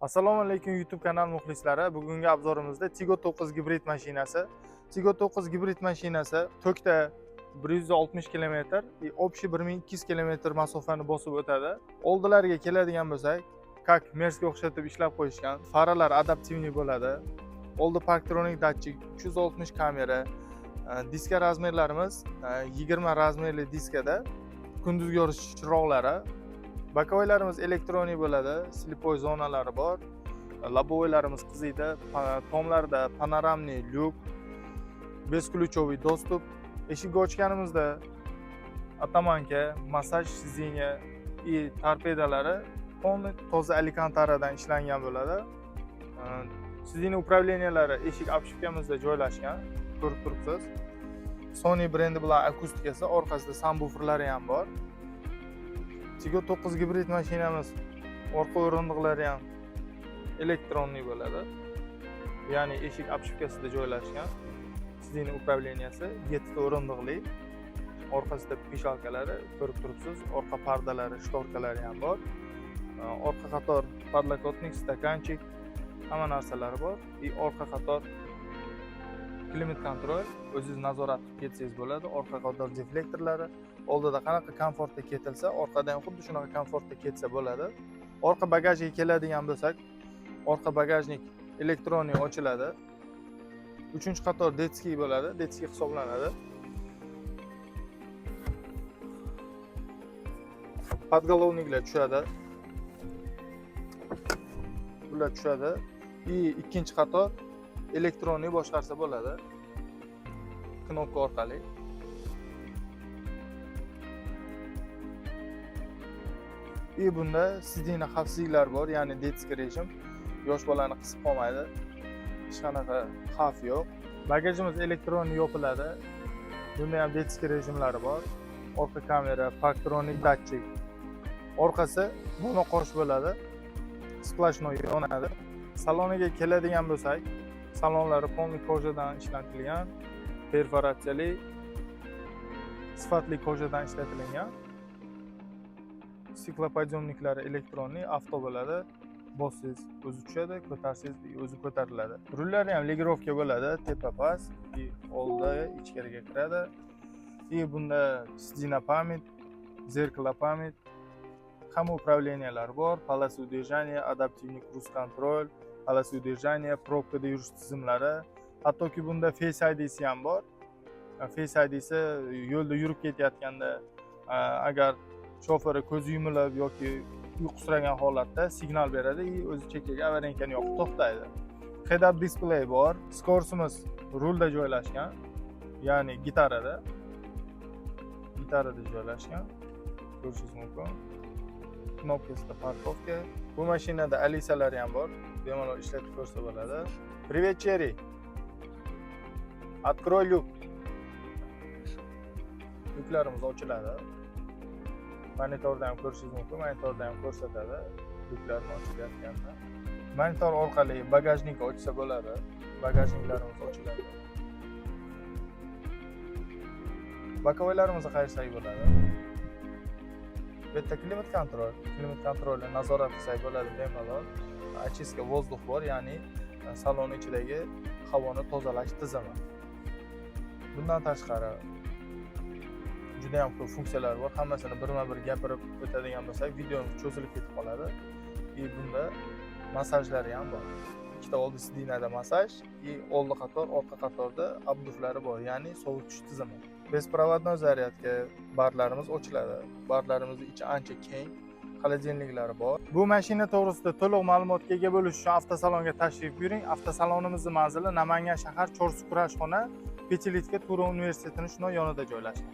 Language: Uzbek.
Assalomu alaykum YouTube kanal muxlislari. Bugungi obzorimizda Tiggo 9 gibrid mashinasi. Tiggo 9 gibrid mashinasi tokda 160 km, общий 1200 km masofani bosib o'tadi. Oldilariga keladigan bo'lsak, как Mersga o'xshatib ishlab qo'yishgan. Faralar adaptivniy bo'ladi. Oldi parktronik datchik, 360 kamera. Diska razmerlarimiz 20 razmerli diskada. Kunduzgi yorish chiroqlari. Bokovoylarimiz elektronik bo'ladi, slipoy zonalari bor. Lobovoylarimiz qiziydi, tomlarda panoramniy lyuk, beskluchoviy dostup. Eshikni ochganimizda atamanka, massaj sizinga и torpedalari полный toza alikantaradan ishlangan bo'ladi. Sizning upravleniyalari eshik obshipkamizda joylashgan, ko'rib turibsiz. Sony brendi bilan akustikasi, orqasida subwooferlari ham bor. Tiggo 9 gibrid mashinamiz orqa o'rindiqlari ham elektronniy bo'ladi. Ya'ni eshik obshipkasida joylashgan. Sizning upravleniyasi 7 ta o'rindiqli. Orqasida pishalkalari ko'rib turibsiz. Orqa pardalari, shtorkalari ham bor. Orqa qator podlokotnik, stakanchik, hamma narsalari bor. Orqa qator klimat kontrol, o'zingiz nazorat qilib ketsangiz bo'ladi. Orqa qator deflektorlari, oldida qanaqa komfortda ketilsa, orqada ham xuddi shunaqa komfortda ketsa bo'ladi. Orqa bagajga keladigan bo'lsak, orqa bagajnik elektronik ochiladi. 3-qator detskiy bo'ladi, detskiy hisoblanadi. Podgolovniklar tushadi. Bular tushadi. Ikkinchi qator elektronik boshqarsa bo'ladi. Knopka orqali. Bunda sizning xavfsizliklar bor, ya'ni detskiy rejim. Yosh bolani qisib qolmaydi. Hech qanaqa xavf yo'q. Bagajimiz elektronik yopiladi. Bunda ham detskiy rejimlari bor. Orqa kamera, parktronik datchik. Orqasi monoqosh bo'ladi. Splashnoy yonadi. Saloniga keladigan bo'lsak, salonlari polniy kojadan ishlatilgan, perforatsiyali, sifatli kojadan ishlatilgan. Siklopodъемниklari elektronik, avto bo'ladi. Bossangiz o'zi tushadi, ko'tarsangiz o'zi ko'tariladi. Rullari ham legirovka bo'ladi, tepa past, oldi ichkariga kiradi. Bunda sidina pamyat, zerkalo pamyat, hamma upravleniyalari bor, polоса удержания, adaptivniy cruise control, polоса удержания, probkada yurish tizimlari. Hattoki bunda Face ID'si ham bor. Face ID'si yo'lda yurib ketayotganda agar shoferi ko'zi yumilib yoki uyqusiragan holatda signal beradi, o'zi chekkaga avariyankani yoqib to'xtaydi. Head-up display bor. Skorsimiz rulda joylashgan, ya'ni gitarada joylashgan. Ko'rishingiz mumkin. Knopkasida parkovka. Bu mashinada alisalari ham bor. Bemalol ishlatib ko'rsa bo'ladi. Привет, Cherry. Открой люк. Lyuklarimiz ochiladi. Monitorda ham ko'rishingiz mumkin, monitorda ham ko'rsatadi lyuklarni ochilayotganda. Monitor orqali bagajnikni ochsa bo'ladi. Bagajniklarimiz ochiladi. Bokovoylarimizni qayirsak bo'ladi. Bu yerda klimat kontrolni nazorat qilsak bo'ladi bemalol. Очистка воздух bor, ya'ni salon ichidagi havoni tozalash tizimi. Bundan tashqari juda ham ko'p funksiyalar bor. Hammasini birma-bir gapirib o'tadigan bo'lsak, videomiz cho'zilib ketib qoladi. Bunda massajlari ham bor. Ikkita oldi sidinada massaj, oldi qator, orqa qatorda obduflari bor, ya'ni sovutish tizimi. Besprovodnoy zaryadka barlarimiz ochiladi. Barlarimiz ichi ancha keng, xolodilniklari bor. Bu mashina to'g'risida to'liq ma'lumotga ega bo'lish uchun avtosalonga tashrif buyuring. Avtosalonimizning manzili Namangan shahar Chorsu kurashxona, Petilitka Turo universitetining shunday yonida joylashgan.